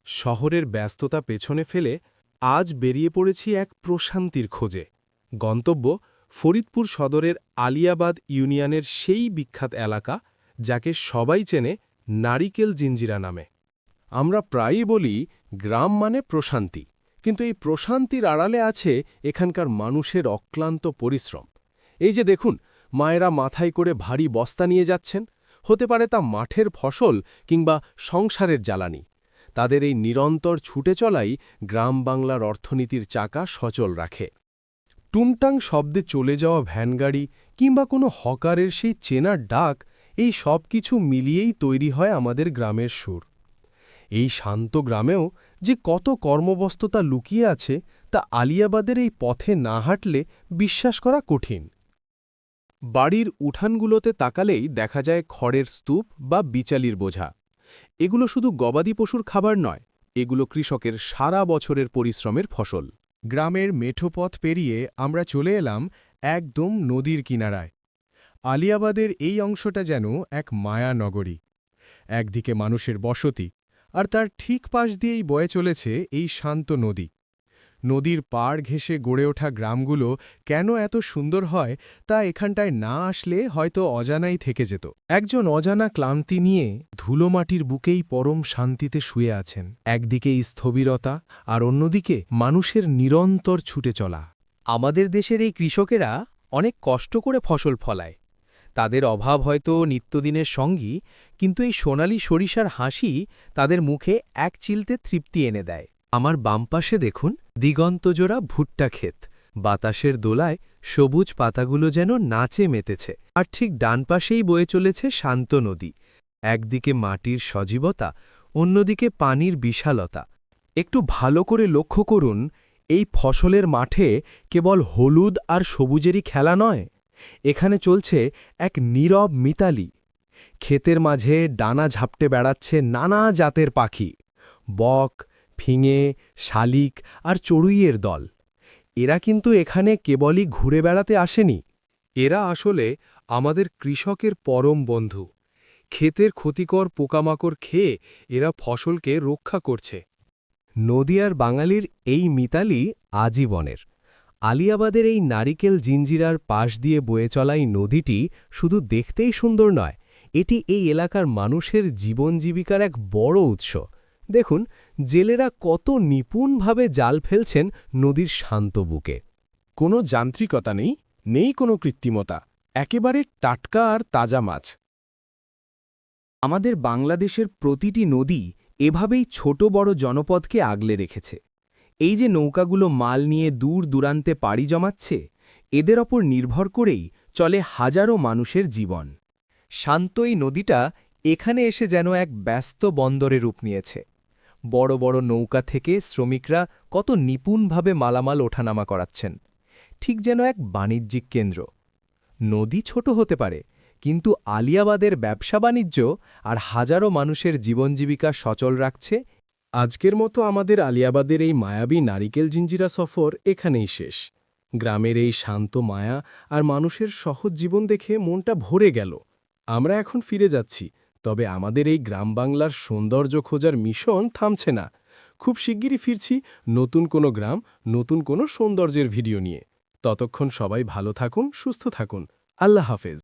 শহরের ব্যস্ততা পেছনে ফেলে আজ বেরিয়ে পড়েছি এক প্রশান্তির খোঁজে। গন্তব্য ফরিদপুর সদরের আলিয়াবাদ ইউনিয়নের সেই বিখ্যাত এলাকা যাকে সবাই চেনে নারিকেল জিঞ্জিরা নামে। আমরা প্রায়ই বলি গ্রাম মানে প্রশান্তি, কিন্তু এই প্রশান্তির আড়ালে আছে এখানকার মানুষের অক্লান্ত পরিশ্রম। এই যে দেখুন, মায়েরা মাথায় করে ভারী বস্তা নিয়ে যাচ্ছেন, হতে পারে তা মাঠের ফসল কিংবা সংসারের জ্বালানি। তাদের এই নিরন্তর ছুটে চলাই গ্রাম বাংলার অর্থনীতির চাকা সচল রাখে। টুংটাং শব্দে চলে যাওয়া ভ্যানগাড়ি কিংবা কোনো হকারের সেই চেনার ডাক, এই সব কিছু মিলিয়েই তৈরি হয় আমাদের গ্রামের সুর। এই শান্ত গ্রামেও যে কত কর্মব্যস্ততা লুকিয়ে আছে তা আলিয়াবাদের এই পথে না হাঁটলে বিশ্বাস করা কঠিন। বাড়ির উঠানগুলোতে তাকালেই দেখা যায় খড়ের স্তূপ বা বিচালির বোঝা। এগুলো শুধু গবাদি পশুর খাবার নয়, এগুলো কৃষকের সারা বছরের পরিশ্রমের ফসল। গ্রামের মেঠোপথ পেরিয়ে আমরা চলে এলাম একদম নদীর কিনারায়। আলিয়াবাদের এই অংশটা যেন এক মায়া নগরী। একদিকে মানুষের বসতি, আর তার ঠিক পাশ দিয়েই বয়ে চলেছে এই শান্ত নদী। নদীর পাড় ঘেঁষে গড়ে ওঠা গ্রামগুলো কেন এত সুন্দর হয় তা এখানটায় না আসলে হয়তো অজানাই থেকে যেত। একজন অজানা ক্লান্তি নিয়ে ধুলোমাটির বুকেই পরম শান্তিতে শুয়ে আছেন। একদিকে স্থবিরতা আর অন্যদিকে মানুষের নিরন্তর ছুটে চলা। আমাদের দেশের এই কৃষকেরা অনেক কষ্ট করে ফসল ফলায়। তাদের অভাব হয়তো নিত্যদিনের সঙ্গী, কিন্তু এই সোনালি সরিষার হাসি তাদের মুখে এক চিলতে তৃপ্তি এনে দেয়। আমার বামপাশে দেখুন দিগন্তজোড়া ভুট্টা ক্ষেত, বাতাসের দোলায় সবুজ পাতাগুলো যেন নাচে মেতেছে। আর ঠিক ডান পাশেই বয়ে চলেছে শান্ত নদী। একদিকে মাটির সজীবতা, অন্যদিকে পানির বিশালতা। একটু ভালো করে লক্ষ্য করুন, এই ফসলের মাঠে কেবল হলুদ আর সবুজেরই খেলা নয়, এখানে চলছে এক নীরব মিতালি। ক্ষেতের মাঝে ডানা ঝাপটে বেড়াচ্ছে নানা জাতের পাখি, বক, ফিঙে, শালিক আর চড়ুইয়ের দল। এরা কিন্তু এখানে কেবলই ঘুরে বেড়াতে আসেনি। এরা আসলে আমাদের কৃষকের পরম বন্ধু। ক্ষেতের ক্ষতিকর পোকামাকড় খেয়ে এরা ফসলকে রক্ষা করছে। নদিয়ার বাঙালির এই মিতালি আজীবনের। আলিয়াবাদের এই নারিকেল জিঞ্জিরার পাশ দিয়ে বয়ে চলা এই নদীটি শুধু দেখতেই সুন্দর নয়, এটি এই এলাকার মানুষের জীবন জীবিকার এক বড় উৎস। দেখুন, জেলেরা কত নিপুণভাবে জাল ফেলছেন নদীর শান্ত বুকে। কোনো যান্ত্রিকতা নেই, নেই কোনো কৃত্রিমতা, একেবারে টাটকা আর তাজা মাছ। আমাদের বাংলাদেশের প্রতিটি নদী এভাবেই ছোট বড় জনপদকে আগলে রেখেছে। এই যে নৌকাগুলো মাল নিয়ে দূর দূরান্তে পাড়ি জমাচ্ছে, এদের ওপর নির্ভর করেই চলে হাজারো মানুষের জীবন। শান্ত এই নদীটা এখানে এসে যেন এক ব্যস্ত বন্দরে রূপ নিয়েছে। বড় বড় নৌকা থেকে শ্রমিকরা কত নিপুণভাবে মালামাল ওঠানামা করাচ্ছেন, ঠিক যেন এক বাণিজ্যিক কেন্দ্র। নদী ছোট হতে পারে, কিন্তু আলিয়াবাদের ব্যবসা বাণিজ্য আর হাজারো মানুষের জীবনজীবিকা সচল রাখছে। আজকের মতো আমাদের আলিয়াবাদের এই মায়াবী নারিকেল জিঞ্জিরা সফর এখানেই শেষ। গ্রামের এই শান্ত মায়া আর মানুষের সহজ জীবন দেখে মনটা ভরে গেল। আমরা এখন ফিরে যাচ্ছি, তবে আমাদের এই গ্রাম বাংলার সৌন্দর্য খোঁজার মিশন থামছে না। খুব শিগগিরই ফিরছি নতুন কোনো গ্রাম, নতুন কোনো সৌন্দর্যের ভিডিও নিয়ে। ততক্ষণ সবাই ভালো থাকুন, সুস্থ থাকুন। আল্লাহ হাফেজ।